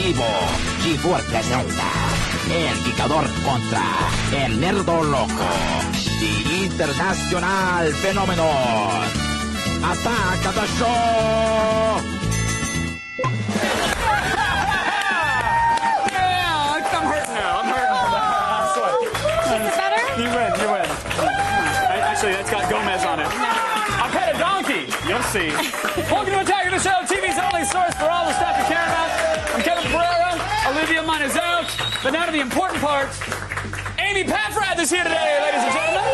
vivo, G4 presenta El Picador contra El Nerdo Loco, the Internacional Fenómeno. Ataca the show! I'm hurting now. I'm hurting. Is it better? You win. Actually, that's got Gomez on it. I've had a donkey. You'll see. Welcome to Attack of the Show, TV's only source for all the stuff you care about. I'm Kevin Pereira. Olivia Munn is out. But now to the important part. Amy Paffrath is here today, ladies and gentlemen.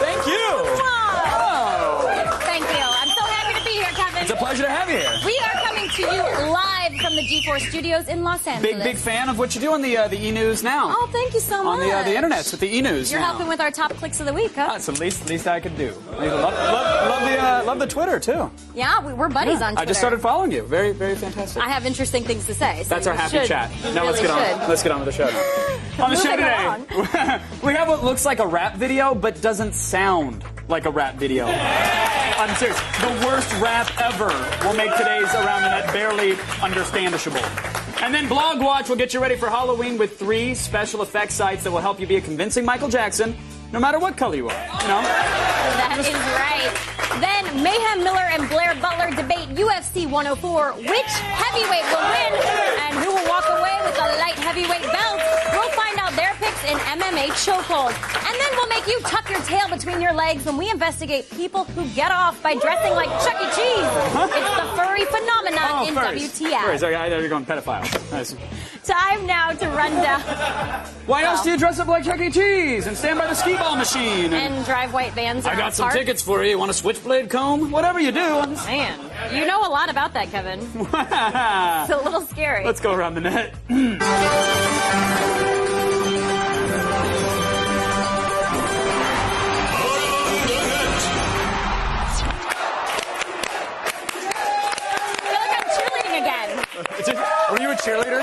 Thank you. Oh. Thank you. I'm so happy to be here, Kevin. It's a pleasure to have you here. We are coming to you live from the G4 studios in Los Angeles. Big fan of what you do on the E-News now. Oh, thank you so much. On the internets with the E-News You're now. helping with our top clicks of the week, huh? That's the least I could do. Love the Twitter, too. Yeah, we're buddies on Twitter. I just started following you. Very fantastic. I have interesting things to say. So That's our happy chat. Now let's get on. Let's get on with the show now. On the show today, we have what looks like a rap video, but doesn't sound like a rap video. I'm serious. The worst rap ever will make today's Around the Net barely understandable. And then Blog Watch will get you ready for Halloween with 3 special effects sites that will help you be a convincing Michael Jackson, no matter what color you are. You know? That is right. Then Mayhem Miller and Blair Butler debate UFC 104. Which heavyweight will win and who will walk away with a light heavyweight belt? We'll find out their picks in MMA chokehold. And then we'll make you tuck your tail between your legs when we investigate people who get off by dressing like Chuck E. Cheese. It's the furry phenomenon in WTF. Furries. I know you're going pedophile. Nice. Time now to run down. Why else do you dress up like Chuck E. Cheese and stand by the skee ball machine? And drive white vans around I got some parks? tickets for you. You want a switchblade comb? Whatever you do. Man, you know a lot about that, Kevin. It's a little scary. Let's go around the net. Were you a cheerleader?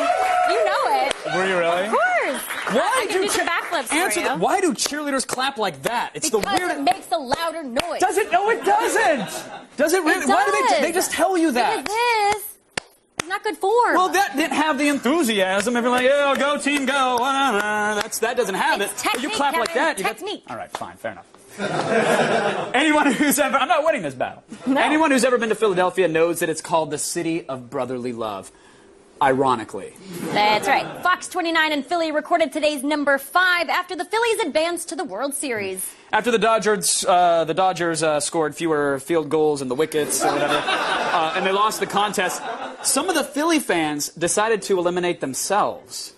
You know it. Were you really? Of course. Why I can do some backflips for you. Why do cheerleaders clap like that? It's because the weird. It makes a louder noise. Does it? No, it doesn't. Does it really? It Why do does. they just tell you that? Because this is not good form. Well, that didn't have the enthusiasm. If you're like, yeah, go team, go. That doesn't have it. Technique, You clap like Kevin. that. Technique. All right, fine, fair enough. Anyone who's ever, I'm not winning this battle. No. Anyone who's ever been to Philadelphia knows that it's called the city of brotherly love. Ironically. That's right. Fox 29 in Philly recorded today's number 5 after the Phillies advanced to the World Series. After the Dodgers scored fewer field goals in the wickets or whatever, and they lost the contest, some of the Philly fans decided to eliminate themselves.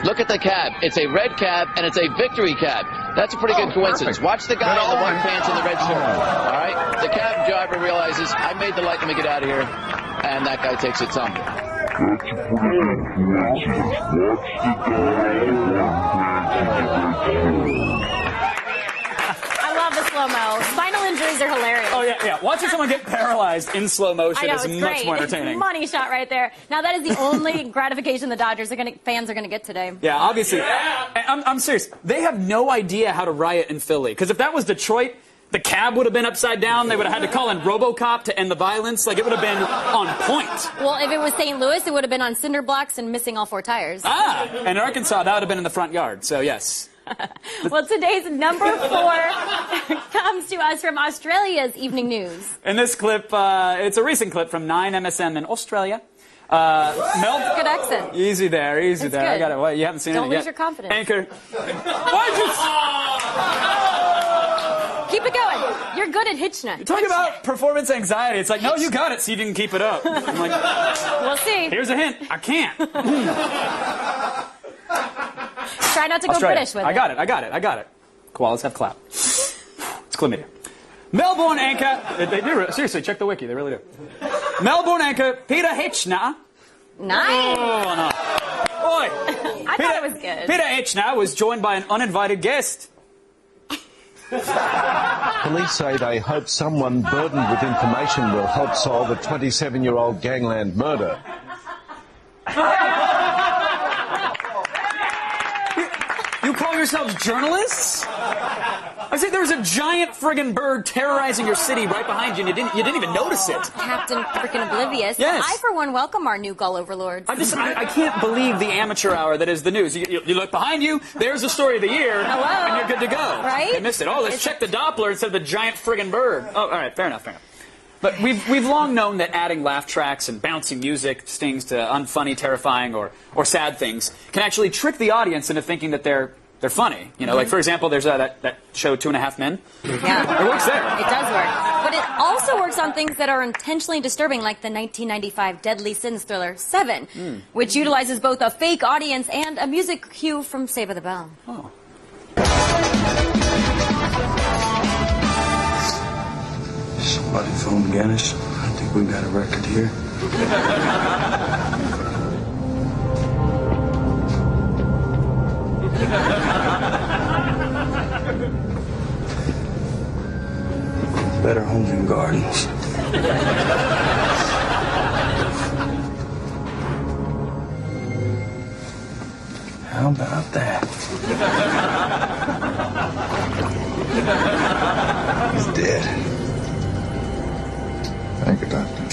Look at the cab. It's a red cab, and it's a victory cab. That's a pretty good coincidence. Perfect. Watch the guy in the white pants and the red shirt. All right? The cab driver realizes, I made the light, let me get out of here. And that guy takes a tumble. I love the slow-mo. Spinal injuries are hilarious. Oh, yeah. Watching someone get paralyzed in slow motion I know, is it's much great. more It's entertaining. a money shot right there. Now, that is the only gratification the Dodgers fans are going to get today. Yeah, obviously. I'm serious. They have no idea how to riot in Philly. Because if that was Detroit, the cab would have been upside down. They would have had to call in RoboCop to end the violence. Like, it would have been on point. Well, if it was St. Louis, it would have been on cinder blocks and missing all 4 tires. And in Arkansas, that would have been in the front yard. So, yes. Well, today's number 4 comes to us from Australia's Evening News. In this clip, it's a recent clip from 9MSN in Australia. Good accent. Easy there. It's I good. got it. What, you haven't seen Don't it yet? lose your confidence. Anchor. Why'd you... Keep it going. You're good at Hitchna. Talk about performance anxiety. It's like, no, you got it. See if you can keep it up. I'm like, We'll see. here's a hint. I can't. Try not to go Australia. British with it. I got it. Koalas have clap. It's chlamydia. Melbourne anchor. They do. Seriously, check the wiki. They really do. Melbourne anchor Peter Hitchner. Nice. Oh, no. Oi. I thought it was good. Peter Hitchner was joined by an uninvited guest. Police say they hope someone burdened with information will help solve a 27-year-old gangland murder. You call yourselves journalists? I said there was a giant friggin' bird terrorizing your city right behind you, and you didn't even notice it. Captain frickin' Oblivious. Yes. I, for one, welcome our new gull overlords. I can't believe the amateur hour that is the news. You look behind you, there's the story of the year, Hello. and you're good to go. Right? I missed it. Oh, let's check the Doppler instead of the giant friggin' bird. Oh, all right, fair enough. But we've long known that adding laugh tracks and bouncing music, stings to unfunny, terrifying, or sad things can actually trick the audience into thinking that they're funny. You know, like, for example, there's that show 2.5 Men. Yeah. It works there. It does work. But it also works on things that are intentionally disturbing, like the 1995 Deadly Sins thriller 7, which utilizes both a fake audience and a music cue from Saved by the Bell. Oh. Somebody phoned Guinness. I think we got a record here. Better homes and gardens. How about that? He's dead. Thank you, Doctor.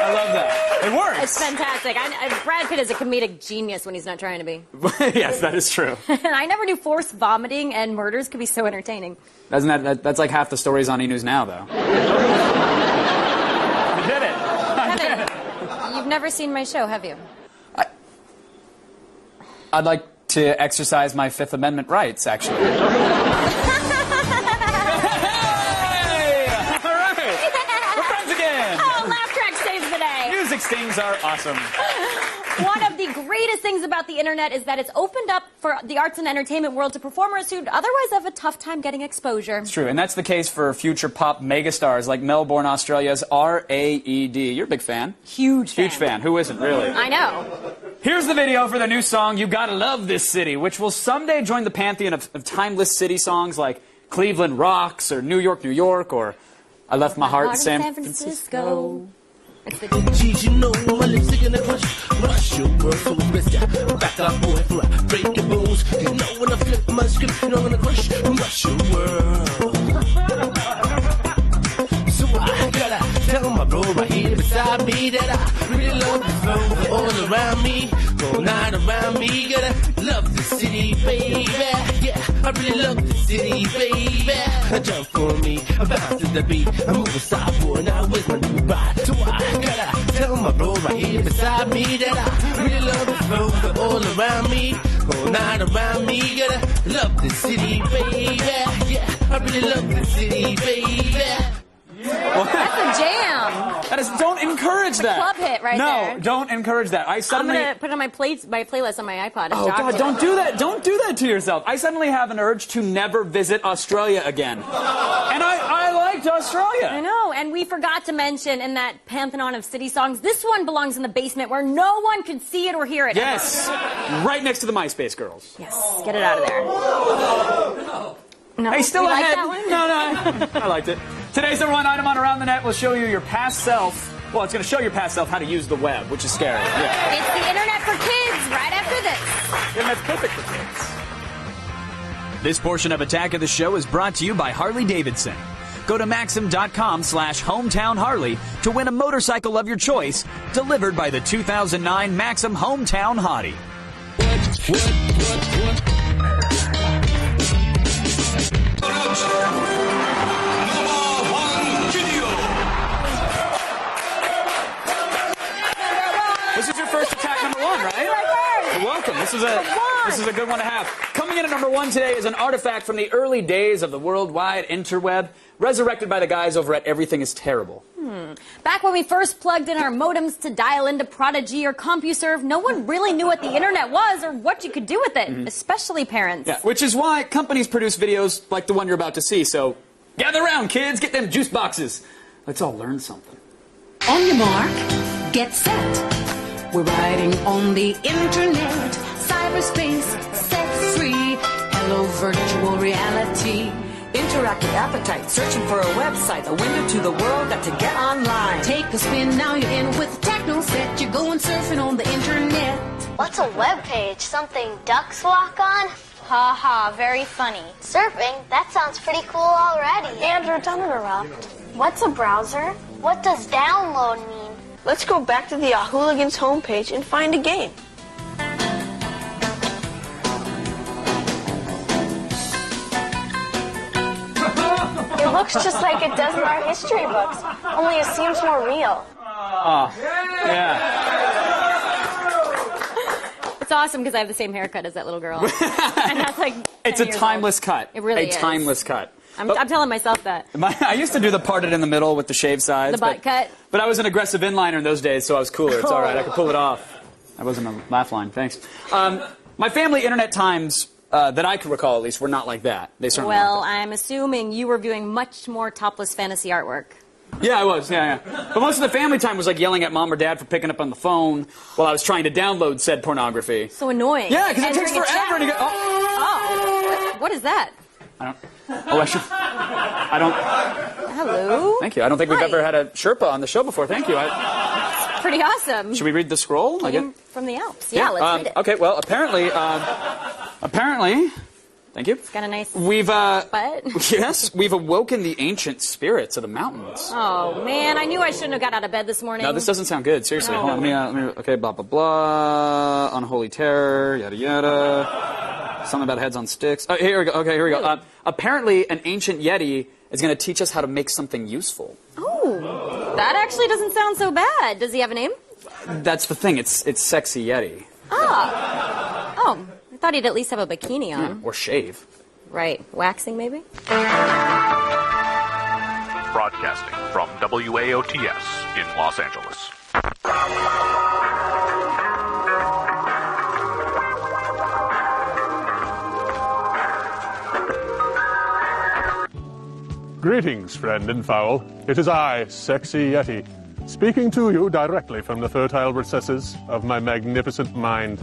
I love that. It works. It's fantastic. Brad Pitt is a comedic genius when he's not trying to be. Yes, that is true. And I never knew forced vomiting and murders could be so entertaining. That's like half the stories on E! News Now, though. You did it. Kevin, you've never seen my show, have you? I'd like to exercise my Fifth Amendment rights, actually. Hey! All right. We're friends again. Oh, laugh track saves the day. Music stings are awesome. One of the greatest things about the internet is that it's opened up for the arts and entertainment world to performers who'd otherwise have a tough time getting exposure. It's true, and that's the case for future pop megastars like Melbourne, Australia's R.A.E.D. You're a big fan. Huge fan. Huge fan. Who isn't, really? I know. Here's the video for the new song, You Gotta Love This City, which will someday join the pantheon of timeless city songs like Cleveland Rocks or New York, New York, or I Left My Heart in San Francisco. Geez, you know my lipstick in the rush your world so best. Back up, boy, for breaking rules. You know when I flip my script, you know I'm gonna rush your world. So I gotta tell my bro right here beside me that I really love the flow all around me, all night around me. Gotta love the city, baby. Yeah, I really love the city, baby. Jump for me, I bounce to the beat. I'm moving side, boy, now where's my new ride? So I gotta tell my bro right here beside me that I really love the flow all around me, all night around me. Gotta love the city, baby. Yeah, I really love the city, baby. That's a jam. That is, don't encourage that. Club hit right there. No, don't encourage that. I'm gonna put it on my playlist on my iPod. Oh God, don't do that. Don't do that to yourself. I suddenly have an urge to never visit Australia again. And I liked Australia. I know, and we forgot to mention in that pantheon of city songs, this one belongs in the basement where no one could see it or hear it. Yes, right next to the MySpace girls. Yes, get it out of there. No, Hey, still you like ahead. that one? No, I liked it. Today's the one item on Around the Net will show you your past self. Well, it's going to show your past self how to use the web, which is scary. Yeah. It's the internet for kids right after this. And that's perfect for kids. This portion of Attack of the Show is brought to you by Harley-Davidson. Go to Maxim.com/hometownharley to win a motorcycle of your choice, delivered by the 2009 Maxim Hometown Hottie. This is your first attack number one, right? You're welcome. This is a good one to have. Coming in at number one today is an artifact from the early days of the worldwide interweb, resurrected by the guys over at Everything is Terrible. Back when we first plugged in our modems to dial into Prodigy or CompuServe, no one really knew what the internet was or what you could do with it, especially parents. Yeah, which is why companies produce videos like the one you're about to see. So gather around, kids. Get them juice boxes. Let's all learn something. On your mark, get set. We're riding on the internet, cyberspace, sex free, hello virtual reality. Interactive appetite, searching for a website, a window to the world, got to get online. Take a spin, now you're in with Techno Set. You're going surfing on the internet. What's a web page? Something ducks walk on? Ha ha, very funny. Surfing? That sounds pretty cool already. Andrew, tell me interrupt. What's a browser? What does download mean? Let's go back to the Hooligans homepage and find a game. It looks just like it does in our history books, only it seems more real. Oh, yeah. It's awesome because I have the same haircut as that little girl. And that's like it's a timeless cut. It really is. A timeless cut. I'm telling myself that. I used to do the parted in the middle with the shaved sides. The butt cut. But I was an aggressive inliner in those days, so I was cooler. It's all right. I could pull it off. I wasn't a laugh line. Thanks. My family internet times, that I can recall at least, were not like that. They certainly weren't. Well, I'm assuming you were viewing much more topless fantasy artwork. Yeah, I was. Yeah. But most of the family time was like yelling at mom or dad for picking up on the phone while I was trying to download said pornography. So annoying. Yeah, because it takes forever to get. Oh. What is that? I don't. Oh, I don't. Hello. Thank you. I don't think we've ever had a Sherpa on the show before. Thank you. It's pretty awesome. Should we read the scroll? From the Alps. Yeah, let's read it. Okay. Well, apparently. Thank you. It's got a nice butt. Yes, we've awoken the ancient spirits of the mountains. Oh, man, I knew I shouldn't have got out of bed this morning. No, this doesn't sound good. Seriously. No. Hold on, let me, okay, blah, blah, blah. Unholy terror, yada, yada. Something about heads on sticks. Oh, here we go. Okay, here we go. Apparently, an ancient yeti is going to teach us how to make something useful. Oh, that actually doesn't sound so bad. Does he have a name? That's the thing. It's Sexy Yeti. Ah. Oh. I thought he'd at least have a bikini on. Or shave. Right. Waxing, maybe? Broadcasting from WAOTS in Los Angeles. Greetings, friend and foul. It is I, Sexy Yeti, speaking to you directly from the fertile recesses of my magnificent mind.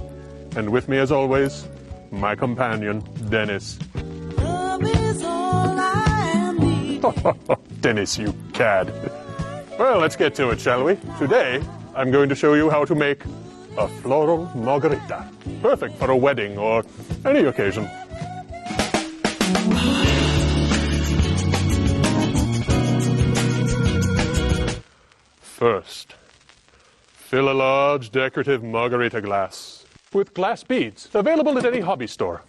And with me, as always, my companion, Dennis. Love is all I need. Dennis, you cad. Well, let's get to it, shall we? Today, I'm going to show you how to make a floral margarita. Perfect for a wedding or any occasion. First, fill a large decorative margarita glass with glass beads, available at any hobby store.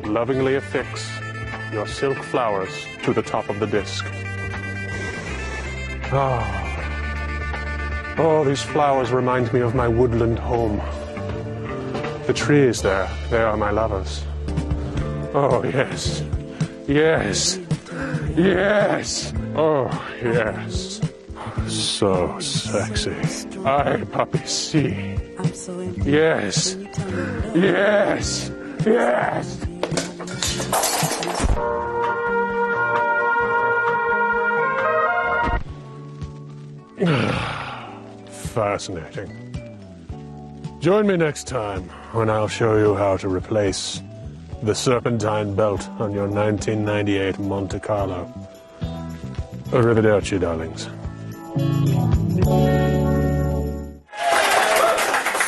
Lovingly affix your silk flowers to the top of the disc. Oh, these flowers remind me of my woodland home. The trees there, they are my lovers. Oh, yes. Yes. Yes. Oh, yes. So sexy. Aye, puppy, see. Yes. Yes. Yes. Fascinating. Join me next time when I'll show you how to replace the serpentine belt on your 1998 Monte Carlo. Arrivederci, darlings.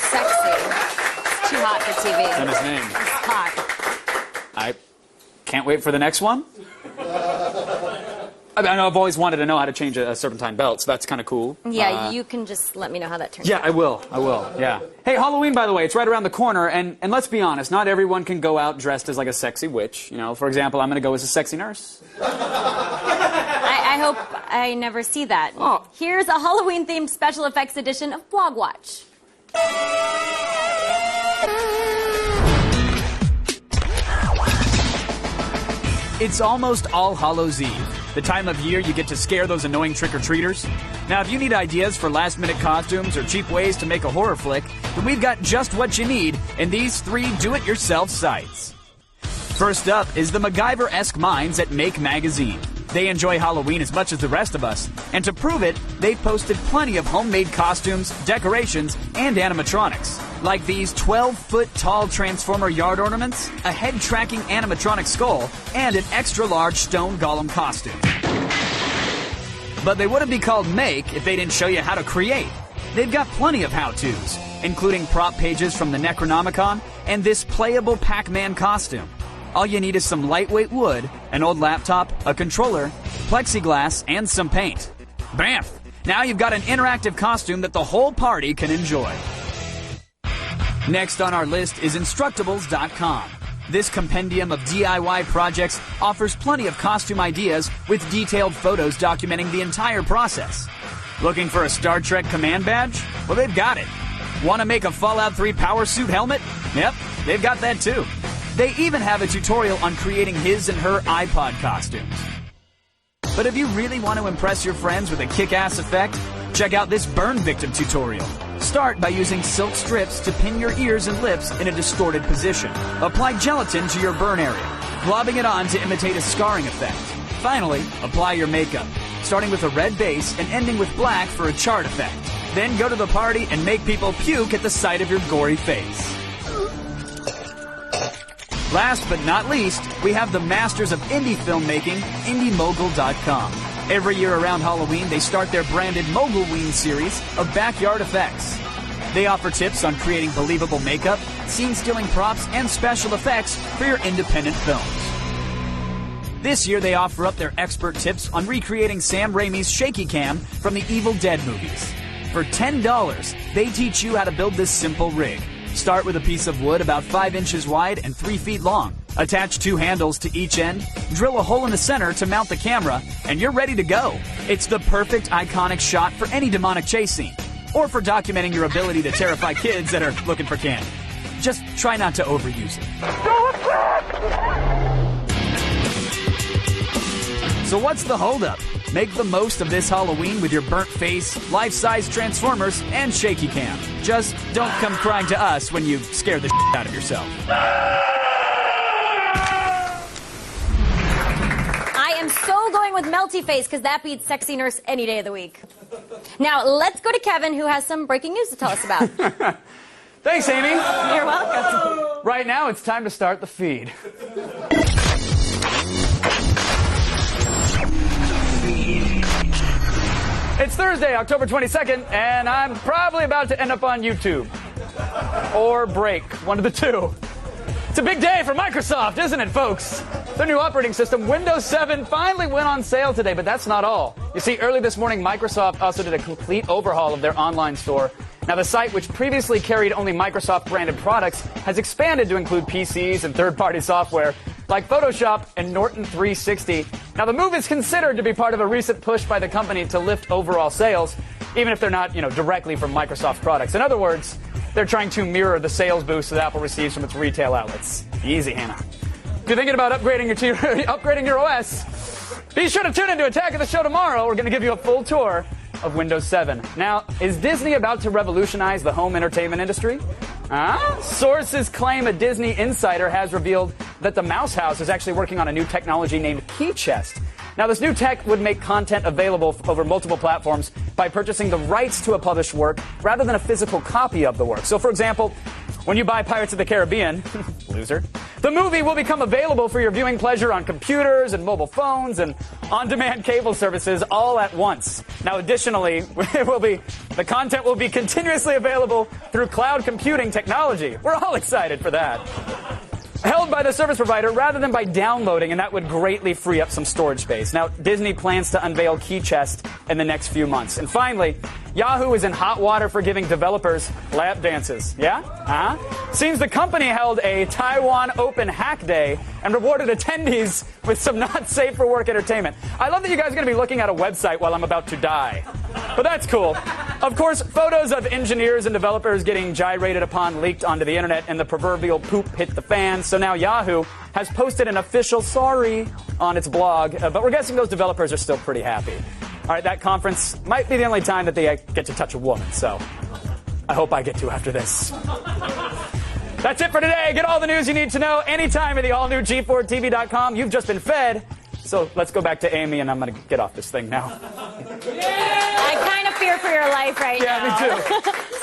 Sexy. It's too hot for TV. That's his name. It's hot. I can't wait for the next one. I know I've always wanted to know how to change a serpentine belt, so that's kind of cool. Yeah, you can just let me know how that turns out. Yeah, I will, yeah. Hey, Halloween, by the way, it's right around the corner, and let's be honest, not everyone can go out dressed as like a sexy witch. You know, for example, I'm going to go as a sexy nurse. I hope I never see that. Oh. Here's a Halloween-themed special effects edition of Blog Watch. It's almost All Hallows Eve. the time of year you get to scare those annoying trick-or-treaters. Now, if you need ideas for last-minute costumes or cheap ways to make a horror flick, then we've got just what you need in these 3 do-it-yourself sites. First up is the MacGyver-esque minds at Make Magazine. They enjoy Halloween as much as the rest of us, and to prove it, they've posted plenty of homemade costumes, decorations, and animatronics, like these 12-foot-tall Transformer yard ornaments, a head-tracking animatronic skull, and an extra-large stone golem costume. But they wouldn't be called Make if they didn't show you how to create. They've got plenty of how-tos, including prop pages from the Necronomicon and this playable Pac-Man costume. All you need is some lightweight wood, an old laptop, a controller, plexiglass, and some paint. Bam! Now you've got an interactive costume that the whole party can enjoy. Next on our list is Instructables.com. This compendium of DIY projects offers plenty of costume ideas with detailed photos documenting the entire process. Looking for a Star Trek command badge? Well, they've got it. Want to make a Fallout 3 power suit helmet? Yep, they've got that too. They even have a tutorial on creating his and her iPod costumes. But if you really want to impress your friends with a kick-ass effect, check out this burn victim tutorial. Start by using silk strips to pin your ears and lips in a distorted position. Apply gelatin to your burn area, globbing it on to imitate a scarring effect. Finally, apply your makeup, starting with a red base and ending with black for a charred effect. Then go to the party and make people puke at the sight of your gory face. Last but not least, we have the masters of indie filmmaking, IndieMogul.com. Every year around Halloween, they start their branded Mogulween series of backyard effects. They offer tips on creating believable makeup, scene-stealing props, and special effects for your independent films. This year, they offer up their expert tips on recreating Sam Raimi's shaky cam from the Evil Dead movies. For $10, they teach you how to build this simple rig. Start with a piece of wood about 5 inches wide and 3 feet long. Attach 2 handles to each end, drill a hole in the center to mount the camera, and you're ready to go. It's the perfect iconic shot for any demonic chase scene, or for documenting your ability to terrify kids that are looking for candy. Just try not to overuse it. So what's the holdup? Make the most of this Halloween with your burnt face, life-size Transformers, and shaky cam. Just don't come crying to us when you scare the shit out of yourself. I am so going with Melty Face because that beats Sexy Nurse any day of the week. Now, let's go to Kevin, who has some breaking news to tell us about. Thanks, Amy. You're welcome. Right now, it's time to start the feed. It's Thursday, October 22nd, and I'm probably about to end up on YouTube. Or break, one of the two. It's a big day for Microsoft, isn't it, folks? Their new operating system, Windows 7, finally went on sale today, but that's not all. You see, early this morning, Microsoft also did a complete overhaul of their online store. Now, the site, which previously carried only Microsoft-branded products, has expanded to include PCs and third-party software like Photoshop and Norton 360. Now, the move is considered to be part of a recent push by the company to lift overall sales, even if they're not, directly from Microsoft products. In other words, they're trying to mirror the sales boost that Apple receives from its retail outlets. Easy, Hannah. If you're thinking about upgrading your OS, be sure to tune into Attack of the Show tomorrow. We're going to give you a full tour of Windows 7. Now, is Disney about to revolutionize the home entertainment industry? Sources claim a Disney insider has revealed that the Mouse House is actually working on a new technology named Key Chest. Now, this new tech would make content available over multiple platforms by purchasing the rights to a published work rather than a physical copy of the work. So, for example, when you buy Pirates of the Caribbean, loser, the movie will become available for your viewing pleasure on computers and mobile phones and on-demand cable services all at once. Now, additionally, the content will be continuously available through cloud computing technology. We're all excited for that. Held by the service provider rather than by downloading, and that would greatly free up some storage space. Now, Disney plans to unveil Key Chest in the next few months. And finally, Yahoo is in hot water for giving developers lap dances. Yeah? Seems the company held a Taiwan Open Hack Day and rewarded attendees with some not safe for work entertainment. I love that you guys are going to be looking at a website while I'm about to die. But that's cool. Of course, photos of engineers and developers getting gyrated upon leaked onto the internet, and the proverbial poop hit the fan. So now Yahoo has posted an official sorry on its blog, but we're guessing those developers are still pretty happy. All right, that conference might be the only time that they get to touch a woman, so I hope I get to after this. That's it for today. Get all the news you need to know anytime at the all-new G4TV.com. You've just been fed. So let's go back to Amy, and I'm going to get off this thing now. I kind of fear for your life right now. Yeah, me too.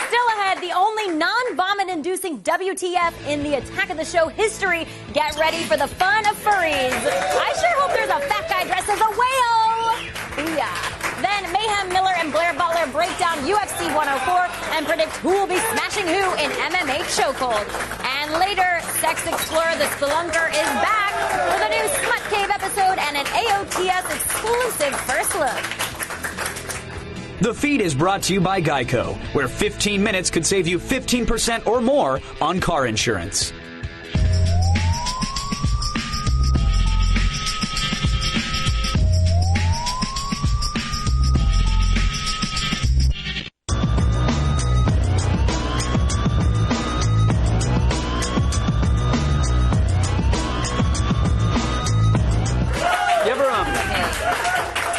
Still ahead, the only non-vomit-inducing WTF in the Attack of the Show history. Get ready for the fun of furries. I sure hope there's a fat guy dressed as a whale. Yeah. Then Mayhem Miller and Blair Butler break down UFC 104 and predict who will be smashing who in MMA Chokehold. And later, Sex Explorer the Spelunker is back with a new Smut Cave episode and an AOTS exclusive first look. The feed is brought to you by Geico, where 15 minutes could save you 15% or more on car insurance.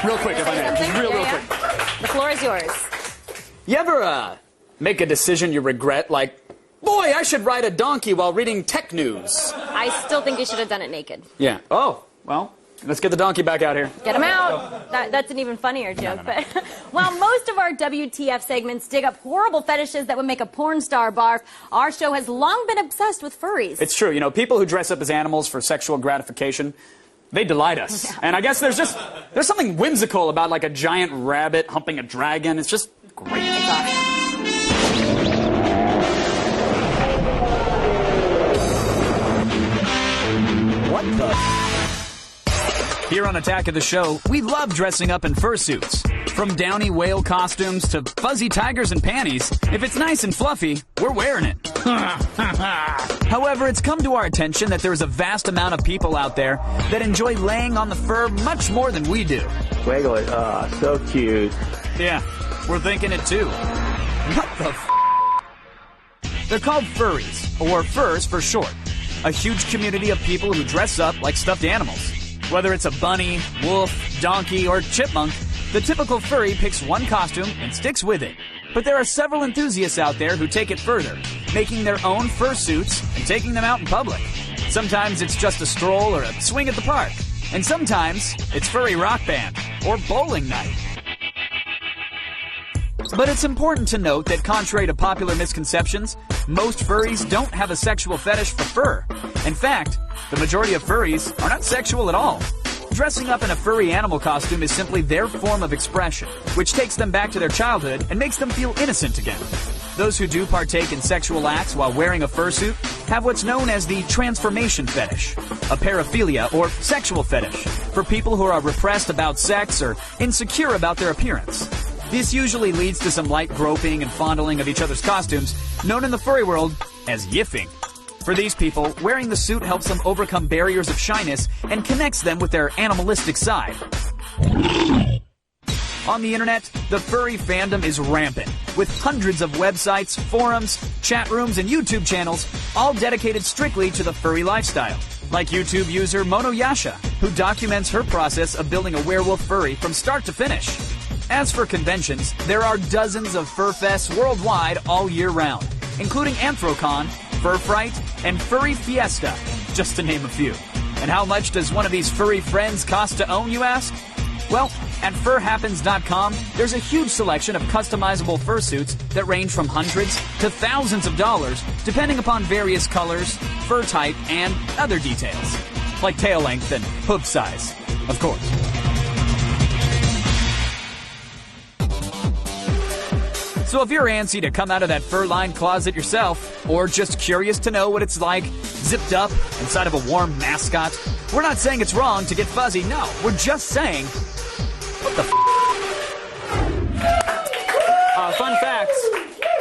Real quick, if I may. Just real quick. The floor is yours. You ever make a decision you regret, like, boy, I should ride a donkey while reading tech news? I still think you should have done it naked. Yeah. Oh, well, let's get the donkey back out here. Get him out. That's an even funnier joke. But while most of our WTF segments dig up horrible fetishes that would make a porn star barf, our show has long been obsessed with furries. It's true. You know, people who dress up as animals for sexual gratification, they delight us. Yeah. And I guess there's something whimsical about like a giant rabbit humping a dragon. It's just great. It's awesome. What the? Here on Attack of the Show, we love dressing up in fursuits. From downy whale costumes to fuzzy tigers and panties, if it's nice and fluffy, we're wearing it. However, it's come to our attention that there is a vast amount of people out there that enjoy laying on the fur much more than we do. Wiggle it. So cute. Yeah, we're thinking it too. What the f***? They're called furries, or furs for short. A huge community of people who dress up like stuffed animals. Whether it's a bunny, wolf, donkey, or chipmunk, the typical furry picks one costume and sticks with it. But there are several enthusiasts out there who take it further, making their own fursuits and taking them out in public. Sometimes it's just a stroll or a swing at the park. And sometimes it's furry rock band or bowling night. But it's important to note that contrary to popular misconceptions, most furries don't have a sexual fetish for fur. In fact, the majority of furries are not sexual at all. Dressing up in a furry animal costume is simply their form of expression, which takes them back to their childhood and makes them feel innocent again. Those who do partake in sexual acts while wearing a fursuit have what's known as the transformation fetish, a paraphilia or sexual fetish for people who are repressed about sex or insecure about their appearance. This usually leads to some light groping and fondling of each other's costumes, known in the furry world as yiffing. For these people, wearing the suit helps them overcome barriers of shyness and connects them with their animalistic side. On the internet, the furry fandom is rampant, with hundreds of websites, forums, chat rooms, and YouTube channels, all dedicated strictly to the furry lifestyle. Like YouTube user Monoyasha, who documents her process of building a werewolf furry from start to finish. As for conventions, there are dozens of fur fests worldwide all year round, including Anthrocon, Fur Fright, and Furry Fiesta, just to name a few. And how much does one of these furry friends cost to own, you ask? Well, at furhappens.com, there's a huge selection of customizable fursuits that range from hundreds to thousands of dollars, depending upon various colors, fur type, and other details, like tail length and hoof size, of course. So if you're antsy to come out of that fur-lined closet yourself, or just curious to know what it's like zipped up inside of a warm mascot, we're not saying it's wrong to get fuzzy. No, we're just saying, what the f***? Fun facts.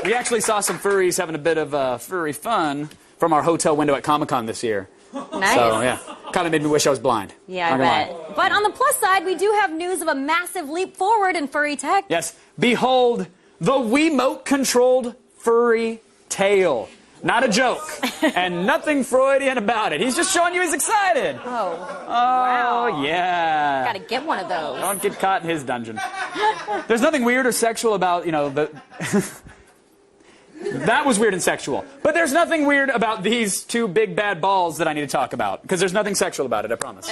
We actually saw some furries having a bit of furry fun from our hotel window at Comic-Con this year. Nice. So, yeah, kind of made me wish I was blind. Yeah, I bet. But on the plus side, we do have news of a massive leap forward in furry tech. Yes. Behold, the Wiimote-controlled furry tail. Not a joke. And nothing Freudian about it. He's just showing you he's excited. Wow. Yeah. Gotta get one of those. Don't get caught in his dungeon. There's nothing weird or sexual about, the... That was weird and sexual. But there's nothing weird about these two big bad balls that I need to talk about. Because there's nothing sexual about it, I promise.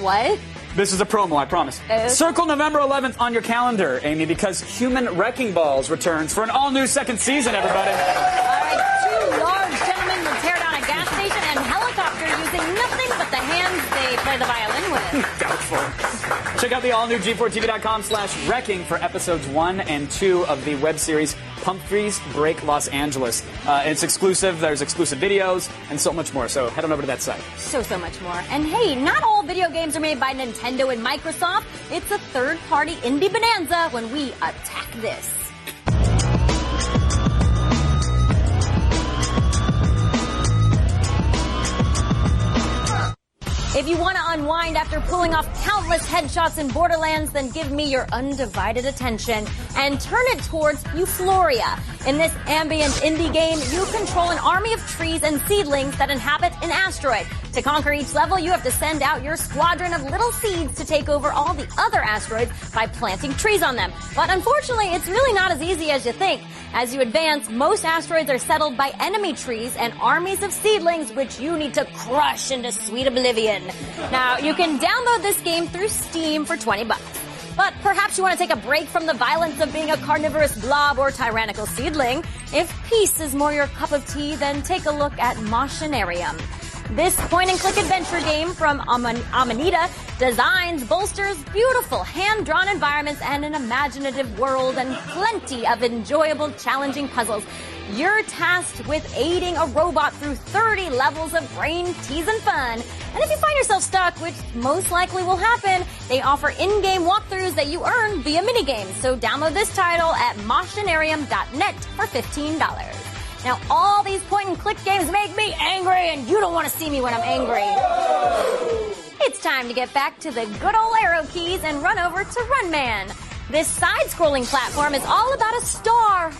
What? This is a promo, I promise. Circle November 11th on your calendar, Amy, because Human Wrecking Balls returns for an all-new second season, everybody. All right, two large gentlemen will tear down a gas station and helicopter using nothing but the hands they play the violin with. Doubtful. Check out the all-new G4TV.com/wrecking for episodes 1 and 2 of the web series Pumphrey's Break Los Angeles. It's exclusive. There's exclusive videos and so much more. So head on over to that site. So much more. And hey, not all video games are made by Nintendo and Microsoft. It's a third-party indie bonanza when we attack this. If you want to unwind after pulling off countless headshots in Borderlands, then give me your undivided attention and turn it towards Euphoria. In this ambient indie game, you control an army of trees and seedlings that inhabit an asteroid. To conquer each level, you have to send out your squadron of little seeds to take over all the other asteroids by planting trees on them. But unfortunately, it's really not as easy as you think. As you advance, most asteroids are settled by enemy trees and armies of seedlings, which you need to crush into sweet oblivion. Now, you can download this game through Steam for $20. But perhaps you want to take a break from the violence of being a carnivorous blob or tyrannical seedling. If peace is more your cup of tea, then take a look at Machinarium. This point-and-click adventure game from Amanita designs, bolsters beautiful hand-drawn environments and an imaginative world and plenty of enjoyable, challenging puzzles. You're tasked with aiding a robot through 30 levels of brain-teasing fun. And if you find yourself stuck, which most likely will happen, they offer in-game walkthroughs that you earn via minigames. So download this title at machinarium.net for $15. Now, all these point-and-click games make me angry, and you don't want to see me when I'm angry. It's time to get back to the good old arrow keys and run over to Run Man. This side-scrolling platform is all about a star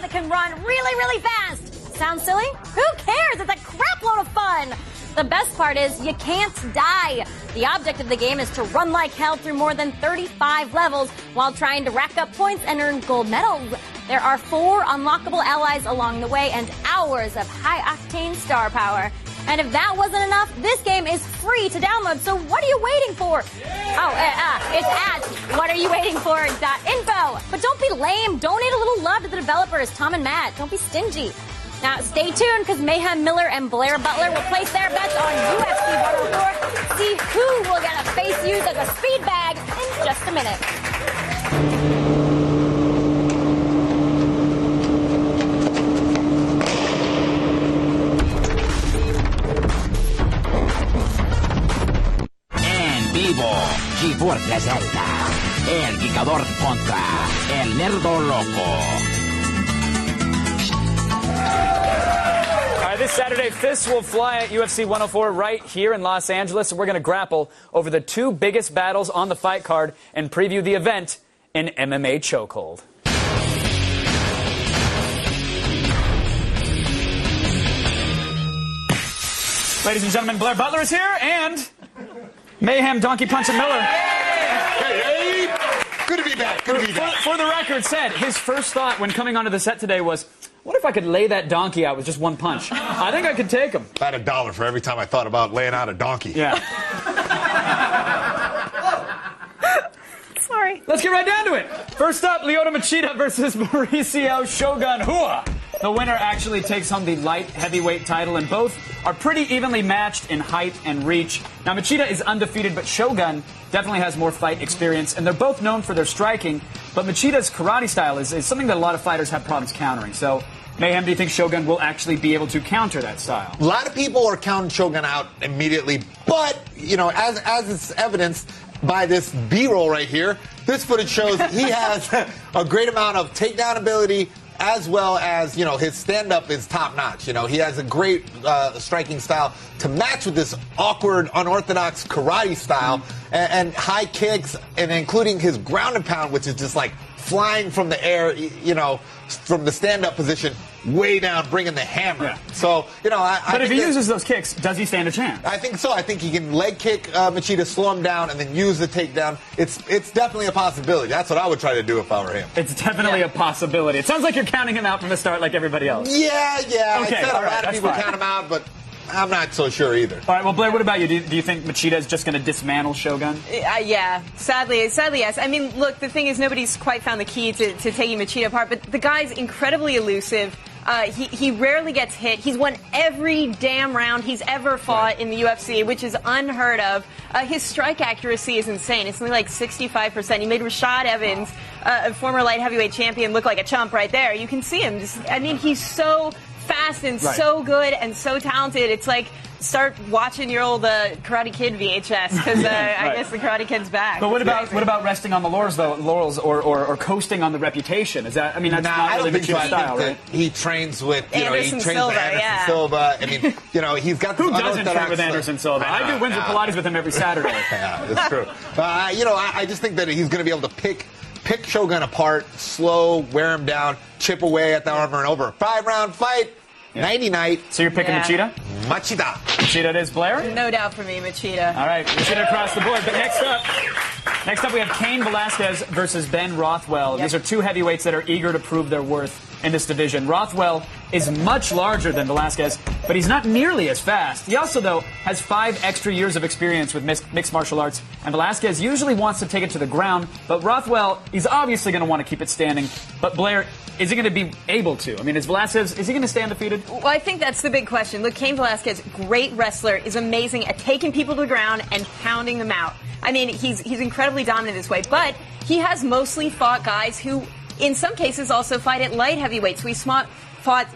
that can run really, really fast. Sounds silly? Who cares? It's a crap load of fun. The best part is you can't die. The object of the game is to run like hell through more than 35 levels while trying to rack up points and earn gold medals. There are 4 unlockable allies along the way and hours of high-octane star power. And if that wasn't enough, this game is free to download, so what are you waiting for? It's at whatareyouwaitingfor.info. But don't be lame. Donate a little love to the developers, Tom and Matt. Don't be stingy. Now, stay tuned, because Mayhem Miller and Blair Butler will place their bets on UFC 104. See who will get a face used as a speed bag in just a minute. En vivo, G4 presenta El Guicador contra El Nerdo Loco. This Saturday, fists will fly at UFC 104 right here in Los Angeles, and we're going to grapple over the 2 biggest battles on the fight card and preview the event in MMA Chokehold. Ladies and gentlemen, Blair Butler is here, and Mayhem Donkey Punch and Miller. Hey! Good to be back. Good to be back. For the record, said his first thought when coming onto the set today was, what if I could lay that donkey out with just one punch? I think I could take him. I had $1 for every time I thought about laying out a donkey. Yeah. Sorry. Let's get right down to it. First up, Lyoto Machida versus Mauricio Shogun Hua. The winner actually takes home the light heavyweight title, and both are pretty evenly matched in height and reach. Now, Machida is undefeated, but Shogun definitely has more fight experience, and they're both known for their striking, but Machida's karate style is something that a lot of fighters have problems countering. So, Mayhem, do you think Shogun will actually be able to counter that style? A lot of people are counting Shogun out immediately, but, as is evidenced by this B-roll right here, this footage shows he has a great amount of takedown ability, as well as, his stand-up is top-notch. He has a great striking style to match with this awkward, unorthodox karate style and high kicks, and including his ground and pound, which is just like flying from the air, from the stand-up position way down, bringing the hammer. Yeah. So, you know, But if he uses those kicks, does he stand a chance? I think so. I think he can leg kick Machida, slow him down, and then use the takedown. It's definitely a possibility. That's what I would try to do if I were him. It's definitely a possibility. It sounds like you're counting him out from the start like everybody else. Yeah. Okay, I said all a right, lot of people fine. count him out, but I'm not so sure either. All right, well, Blair, what about you? Do you think Machida is just going to dismantle Shogun? Yeah, sadly, yes. I mean, look, the thing is, nobody's quite found the key to taking Machida apart, but the guy's incredibly elusive. He rarely gets hit. He's won every damn round he's ever fought in the UFC, which is unheard of. His strike accuracy is insane. It's something like 65%. He made Rashad Evans, a former light heavyweight champion, look like a chump right there. You can see him. He's so fast and so good and so talented. It's like start watching your old Karate Kid VHS because I guess the Karate Kid's back. But what about resting on the laurels or coasting on the reputation? Is that? I mean, that's not really Machida's style, right? He trains with Anderson Silva. Yeah. I mean, you know, he's got who doesn't train with Anderson Silva? I do Windsor Pilates with him every Saturday. Yeah, that's true. You know, I just think that he's going to be able to pick Shogun apart, slow, wear him down, chip away at the armor, and over. 5-round fight. Yeah. Nighty night. So you're picking Machida? Machida it is, Blair? No doubt for me, Machida. All right, Machida across the board. But next up we have Cain Velasquez versus Ben Rothwell. These are two heavyweights that are eager to prove their worth in this division. Rothwell is much larger than Velasquez, but he's not nearly as fast. He also, though, has 5 extra years of experience with mixed martial arts, and Velasquez usually wants to take it to the ground, but Rothwell, he's obviously going to want to keep it standing. But Blair, is he going to be able to? I mean, is he going to stay undefeated? Well, I think that's the big question. Look, Cain Velasquez, great wrestler, is amazing at taking people to the ground and pounding them out. I mean, he's incredibly dominant this way, but he has mostly fought guys who, in some cases, also fight at light heavyweights. We fought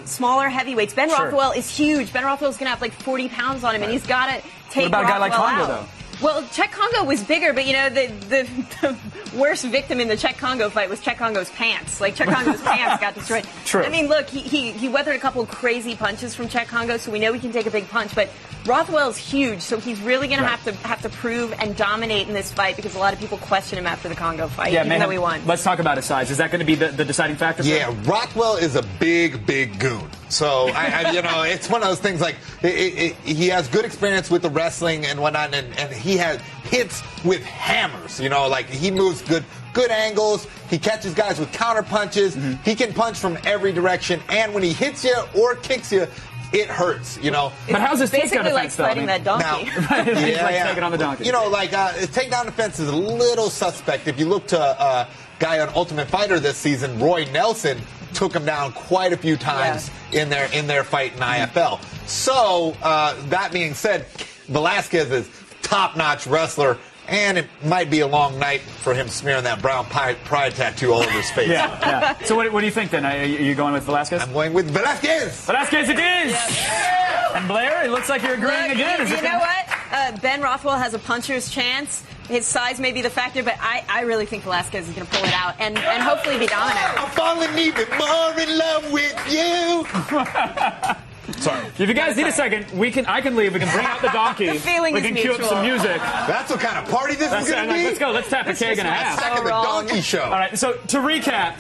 smaller heavyweights. Ben Rothwell is huge. Ben Rothwell's going to have like 40 pounds on him, and he's got to take What about a guy like Congo, out. though? Well, Czech Congo was bigger, but, you know, the worst victim in the Czech Congo fight was Czech Congo's pants. Like, Czech Congo's pants got destroyed. True. I mean, look, he weathered a couple of crazy punches from Czech Congo, so we know he can take a big punch, but Rothwell's huge, so he's really going to have to prove and dominate in this fight because a lot of people question him after the Congo fight, even though he won. Let's talk about his size. Is that going to be the deciding factor? Yeah, Rothwell is a big goon. So, you know, it's one of those things like he has good experience with the wrestling and whatnot, and he has hits with hammers. You know, like he moves good angles. He catches guys with counter punches. Mm-hmm. He can punch from every direction, and when he hits you or kicks you, it hurts, you know. But how's his takedown like defense, though? fighting that donkey. Now, he's like taking on the donkey. You know, like his takedown defense is a little suspect. If you look to a guy on Ultimate Fighter this season, Roy Nelson took him down quite a few times in their fight in IFL. So that being said, Velasquez is top-notch wrestler. And it might be a long night for him smearing that brown pride tattoo all over his face. Yeah. So what do you think then? Are you going with Velasquez? I'm going with Velasquez. Velasquez it is. Yes. And Blair, it looks like you're agreeing again. You know what? Ben Rothwell has a puncher's chance. His size may be the factor, but I really think Velasquez is going to pull it out and hopefully be dominant. I'm falling even more in love with you. Sorry. If you guys need a second, I can leave. We can bring out the donkey. The feeling we is can mutual. cue up some music. That's what kind of party this is going to be. Let's go. Let's tap a keg and a half. Back in the donkey show. All right. So to recap,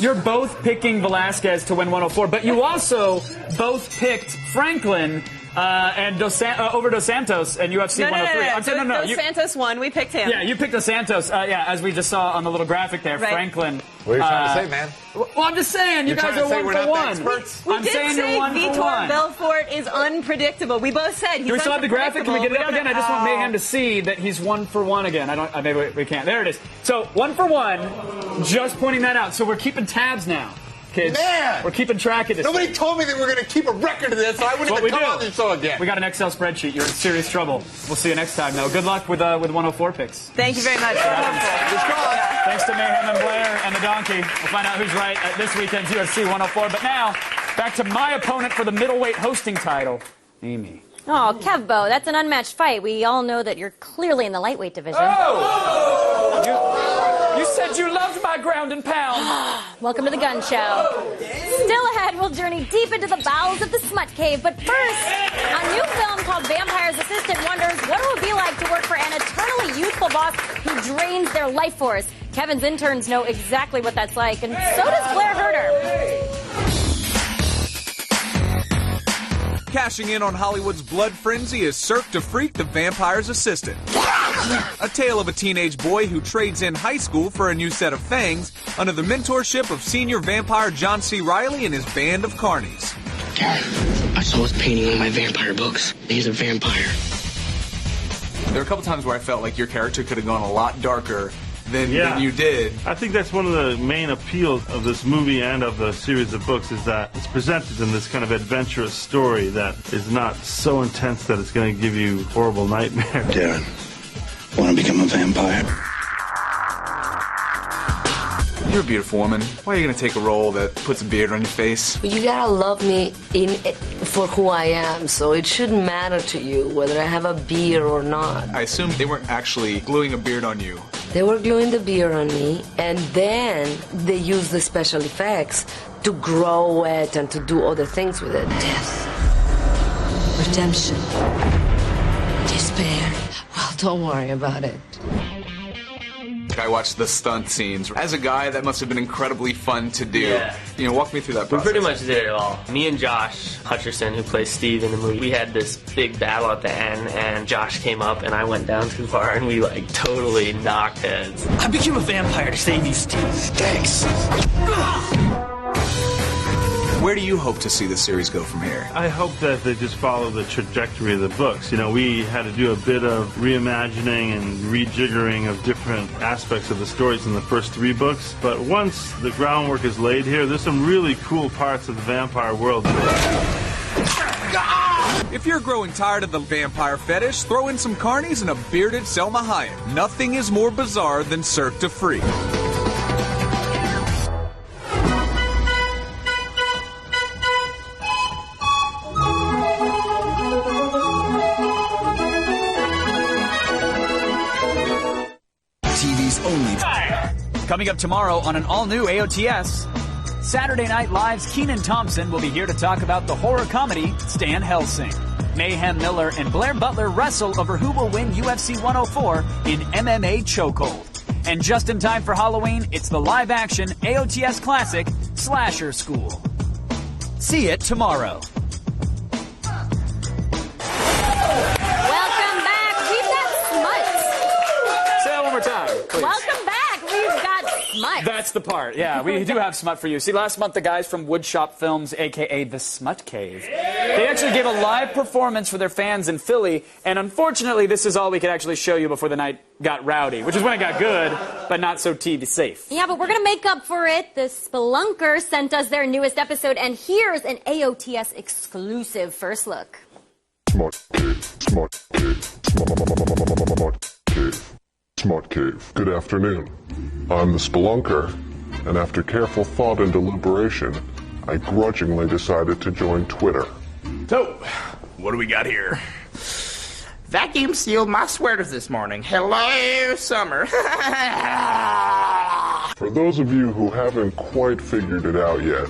you're both picking Velasquez to win 104, but you also both picked Franklin and over Dos Santos and UFC 103. No. Dos Santos won. We picked him. Yeah, you picked Dos Santos. As we just saw on the little graphic there, Franklin. What are you trying to say, man? Well, I'm just saying, you guys are 1 for 1. We did say Vitor Belfort is unpredictable. We both said he's Do we still have the graphic? Can we get it up again? I just want Mayhem to see that he's 1 for 1 again. Maybe we can't. There it is. So 1 for 1. Just pointing that out. So we're keeping tabs now. Kids, man, we're keeping track of this. Nobody told me that we're going to keep a record of this, so I wouldn't even come on this show again. We got an Excel spreadsheet. You're in serious trouble. We'll see you next time, though. Good luck with 104 picks. Thank you very much. Thanks to Mayhem and Blair and the donkey. We'll find out who's right at this weekend's UFC 104. But now, back to my opponent for the middleweight hosting title, Amy. Oh, Kevbo, that's an unmatched fight. We all know that you're clearly in the lightweight division. You said you loved my ground and pound. Welcome to the gun show. Still ahead, we'll journey deep into the bowels of the Smutc cave. But first, a new film called Vampire's Assistant wonders what it would be like to work for an eternally youthful boss who drains their life force. Kevin's interns know exactly what that's like, and so does Blair Herter. Cashing in on Hollywood's blood frenzy is Cirque du Freak, the vampire's assistant. A tale of a teenage boy who trades in high school for a new set of fangs under the mentorship of senior vampire John C. Reilly and his band of carnies. Dad, I saw his painting in my vampire books. He's a vampire. There were a couple times where I felt like your character could have gone a lot darker than you did. I think that's one of the main appeals of this movie and of the series of books is that it's presented in this kind of adventurous story that is not so intense that it's going to give you horrible nightmares. Dad, want to become a vampire? You're a beautiful woman. Why are you going to take a role that puts a beard on your face? But you gotta love me for who I am, so it shouldn't matter to you whether I have a beard or not. I assume they weren't actually gluing a beard on you. They were gluing the beard on me, and then they used the special effects to grow it and to do other things with it. Death, redemption, despair. Well, don't worry about it. I watched the stunt scenes. As a guy, that must have been incredibly fun to do. Yeah. You know, walk me through that process. We pretty much did it all. Me and Josh Hutcherson, who plays Steve in the movie, we had this big battle at the end, and Josh came up, and I went down too far, and we, like, totally knocked heads. I became a vampire to save you, Steve. Thanks. Where do you hope to see the series go from here? I hope that they just follow the trajectory of the books. You know, we had to do a bit of reimagining and rejiggering of different aspects of the stories in the first 3 books. But once the groundwork is laid here, there's some really cool parts of the vampire world. If you're growing tired of the vampire fetish, throw in some carnies and a bearded Selma Hayek. Nothing is more bizarre than Cirque du Freak. Coming up tomorrow on an all-new AOTS, Saturday Night Live's Kenan Thompson will be here to talk about the horror comedy Stan Helsing. Mayhem Miller and Blair Butler wrestle over who will win UFC 104 in MMA Chokehold. And just in time for Halloween, it's the live-action AOTS classic, Slasher School. See it tomorrow. Welcome back. We've got Smutc. Say that one more time, please. Welcome back. We've got Smutc. That's the part. Yeah, we do have Smut for you. See, last month the guys from Woodshop Films, a.k.a. the Smut Cave, they actually gave a live performance for their fans in Philly, and unfortunately this is all we could actually show you before the night got rowdy, which is when it got good, but not so TV safe. Yeah, but we're going to make up for it. The Spelunkers sent us their newest episode, and here's an AOTS exclusive first look. Smut Cave, Smut Cave, Smut Cave, Smut Cave. Good afternoon. I'm the Spelunker, and after careful thought and deliberation, I grudgingly decided to join Twitter. So, what do we got here? Vacuum sealed my sweaters this morning. Hello, summer. For those of you who haven't quite figured it out yet,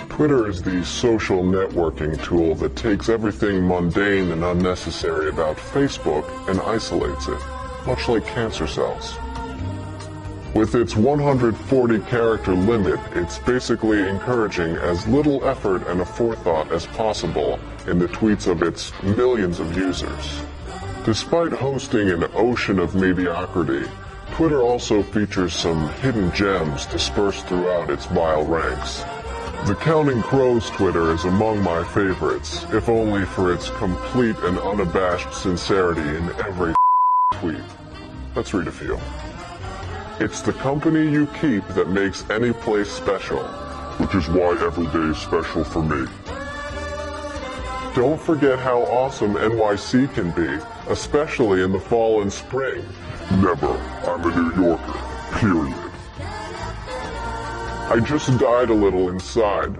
Twitter is the social networking tool that takes everything mundane and unnecessary about Facebook and isolates it, much like cancer cells. With its 140-character limit, it's basically encouraging as little effort and forethought as possible in the tweets of its millions of users. Despite hosting an ocean of mediocrity, Twitter also features some hidden gems dispersed throughout its vile ranks. The Counting Crows Twitter is among my favorites, if only for its complete and unabashed sincerity in every tweet. Let's read a few. It's the company you keep that makes any place special, which is why every day is special for me. Don't forget how awesome NYC can be, especially in the fall and spring. Never. I'm a New Yorker. Period. I just died a little inside.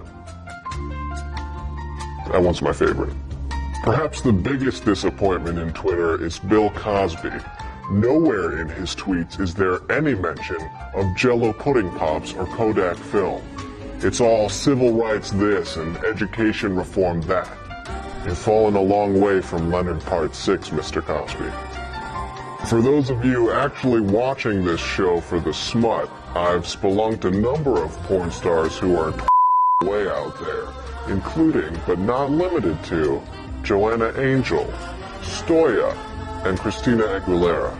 That one's my favorite. Perhaps the biggest disappointment in Twitter is Bill Cosby. Nowhere in his tweets is there any mention of Jell-O pudding pops or Kodak film. It's all civil rights this and education reform that. You've fallen a long way from Leonard Part 6, Mr. Cosby. For those of you actually watching this show for the smut, I've spelunked a number of porn stars who are way out there, including, but not limited to, Joanna Angel, Stoya, and Christina Aguilera.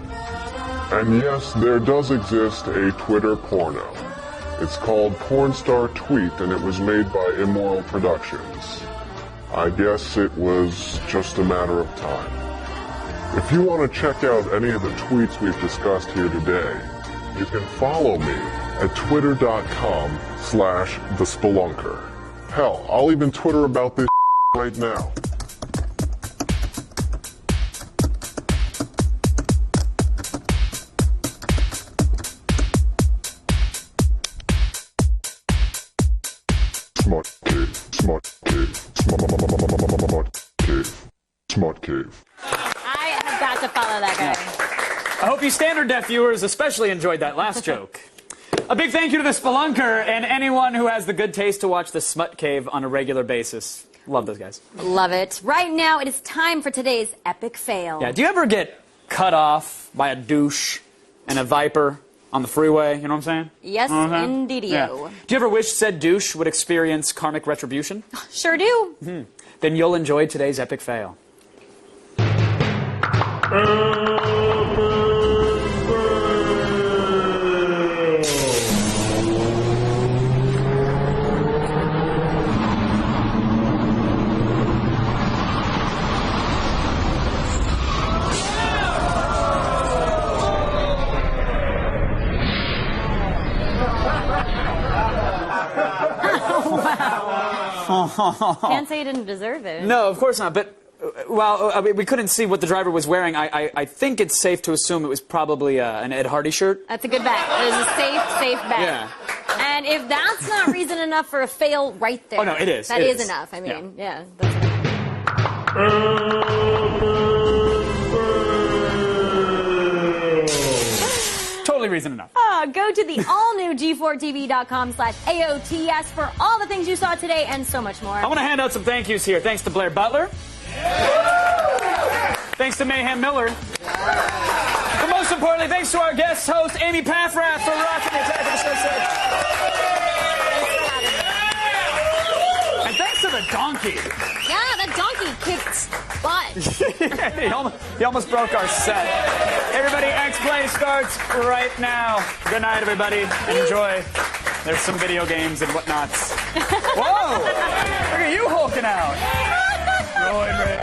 And yes, there does exist a Twitter porno. It's called Pornstar Tweet, and it was made by Immoral Productions. I guess it was just a matter of time. If you want to check out any of the tweets we've discussed here today, you can follow me at twitter.com/thespelunker. Hell, I'll even Twitter about this right now. Smut cave, smut cave, smut cave, smut cave. I have got to follow that guy. I hope you standard deaf viewers especially enjoyed that last joke. A big thank you to the Spelunker and anyone who has the good taste to watch the Smut Cave on a regular basis. Love those guys. Love it. Right now, it is time for today's epic fail. Yeah, do you ever get cut off by a douche and a viper on the freeway? You know what I'm saying? Yes, indeed-o. Yeah. Do you ever wish said douche would experience karmic retribution? Sure do. Then you'll enjoy today's epic fail. Can't say you didn't deserve it. No, of course not. But, well, I mean, we couldn't see what the driver was wearing. I think it's safe to assume it was probably an Ed Hardy shirt. That's a good bet. It is a safe bet. Yeah. And if that's not reason enough for a fail right there. Oh, no, it is. That It is is. enough. I mean, yeah. Totally reason enough. Go to the all-new G4TV.com/AOTS for all the things you saw today and so much more. I want to hand out some thank yous here. Thanks to Blair Butler. Thanks to Mayhem Miller. But most importantly, thanks to our guest host, Amy Paffrath, for rocking the Attack of the Show set. And thanks to the donkey. Yeah, that donkey kicked butt. he almost broke our set. Everybody, X-Play starts right now. Good night, everybody. Enjoy. There's some video games and whatnots. Whoa! Look at you hulking out. Roid Rage.